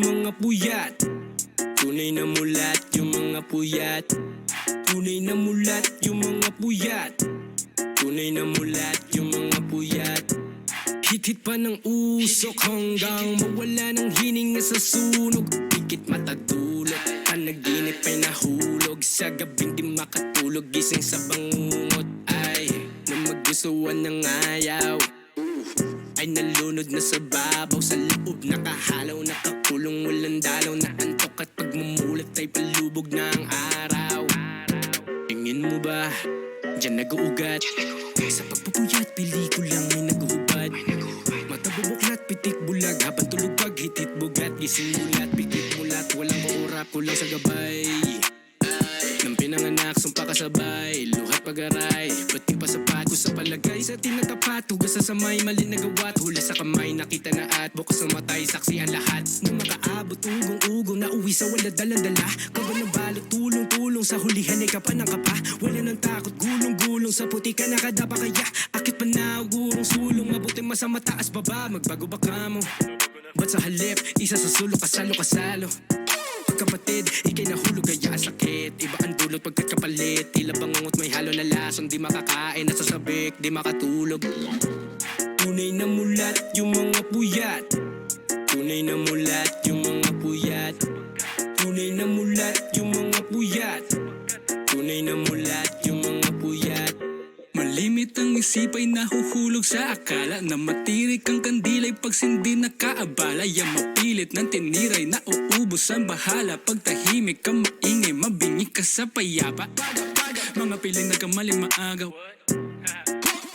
mga puyat. Tunay na mulat yung mga puyat. Tunay na mulat yung mga puyat. Tunay na mulat yung mga puyat. Hit-hit pa ng usok hanggang mawala ng hininga sa sunog. Pikit matadulog, panaginip ay nahulog. Sa gabing di makatulog, gising sa bangungot. Ay, na magustuhan ng ayaw ay nalunod na sa babaw. Sa loob nakahalaw, nakakulong, walang dalaw. Na antok at pagmumulat ay palubog na ang araw. Tingin mo ba, dyan nag-uugat? Sa pagpupuyat, pelikulang may nag-uhubad. Mata bubuklat, pitik bulag. Habang tulog pag hitit bugat. Gising mulat, pitik mulat. Walang maurap, kulang sa gabay. Nang pinanganak, sumpa kasabay. Luhat pag-aray, pati pa sapat. Sa palagay, sa tinatapat. Hugas sa samay, mali na gawat. Hula sa kamay, nakita na at bukas ng matay, saksi ang lahat. Nang makaabot, ugong-ugong na uwi sa wala dalang-dala. Kaba ng balot, tulong-tulong sa hulihan ay kapa ng kapa. Wala ng takot, gulong-gulong sa puti ka nakadapa. Kaya akit pa na ugurong sulong. Mabuti masa mataas baba, magbago ba ka mo? Ba't sa halip, isa sa sulok, kasalo-kasalo. Pagkapatid, ikay nahulog kaya sakit. Iba ang dulot pagkakapalit. Tila bangungot may halo na lasong. Di makakain at sasabik, di makatulog. Tunay na mulat yung mga puyat. Tunay na mulat yung mga puyat. Tunay na mulat yung mga puyat. Tunay na mulat yung mga puyat. Malimit ang isip ay nahuhulog sa akala na matirik ang kandilay pag sindi nakaabala. Yang mapilit ng tiniray na uubos ang bahala. Pag tahimik ka maingay, mabingi ka sa payapa. Mga piling nagkamaling maagaw,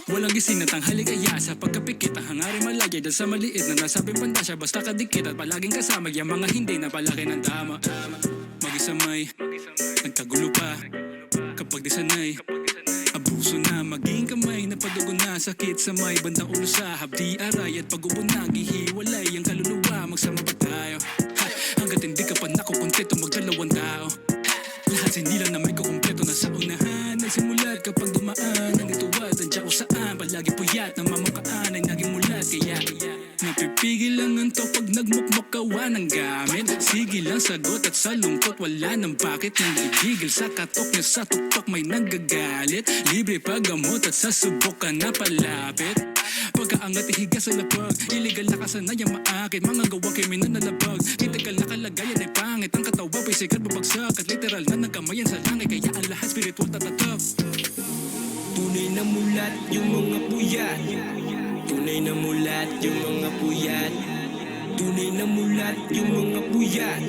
walang gising na tanghali kaya sa pagkapikit ang hangarin malagay dahil sa maliit na nasabing pandasya. Basta kadikit at palaging kasama yung mga hindi na palaki ng tama. Mag-isamay, nagkagulo pa kapag di sanay. Abuso na, maging kamay, napadugo na. Sakit sa may bandang ulo sa hapdi aray. At pag-ubo na, gihiwalay ang kaluluwa. Magsama pa tayo, hanggat hindi ka pa nakukumpleto magdalawang tao. Lahat sinila na may kukumpleto na sa unahan. Nagsimulat kapag dumaan ang ituwat. Andiyan ko saan, palagi puyat na mamakaan ay naging mulat. Kaya napipigil lang ang to pag nagmukmakawa ng gamit. Sige lang sagot at sa lungkot wala nang bakit. Nanggigigil sa katok niya sa tuktok may nagagalit. Libre paggamot at sa subok ka na palapit. Pagkaangat ihiga sa lapag, iligal na kasanayang maakit. Mga gawa kriminal na labag, kritikal na kalagayan ay pangit. Ang katawa pa'y sikat babagsak at literal na nagkamayan sa langit. Kaya ang lahat spiritual tatatak. Tunay na mulat yung mga puyat. Tunay na mulat yung mga puyat. Tunay na mulat yung mga puyat.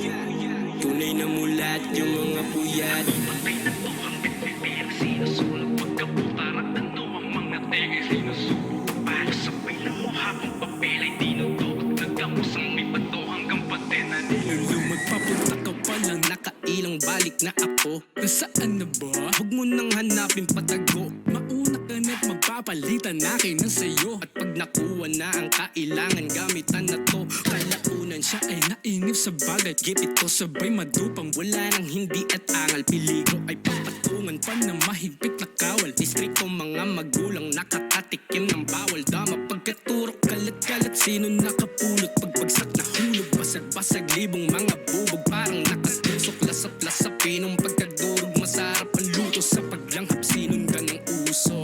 Tunay na mulat yung mga puyat. Patay na to ang bitbiti ang sinusulog. Pagkabutara ano ang mga tege sinusulog. Para sabay lang mo habang papel ay dinudog. Nagdamos ang may bato hanggang patena nila. Nung magpapunta ka pa lang, nakailang balik na ako. Nasaan na ba? Huwag mo nang hanapin patago. Mauna ka na't magpapalitan na kayo ng sayo. At pag nakuha na ang kailangan, gamitan na to. Kalaunan siya ay nainip sa bagay. Gipit ko sabay madupang, wala nang hindi at angal. Piligo ay papatungan pa na mahigpit na kawal. Distrito mga magulang nakakatikim ng bawal. Dama pagkaturok, kalat-kalat, sino nakapulot? Pagbagsak na hulog, basag-basag, libong mga bubog. Parang nakatusok, lasap-lasap, pinong pagkadurog. Masarap ang luto sa paglanghap, sinundan ng uso.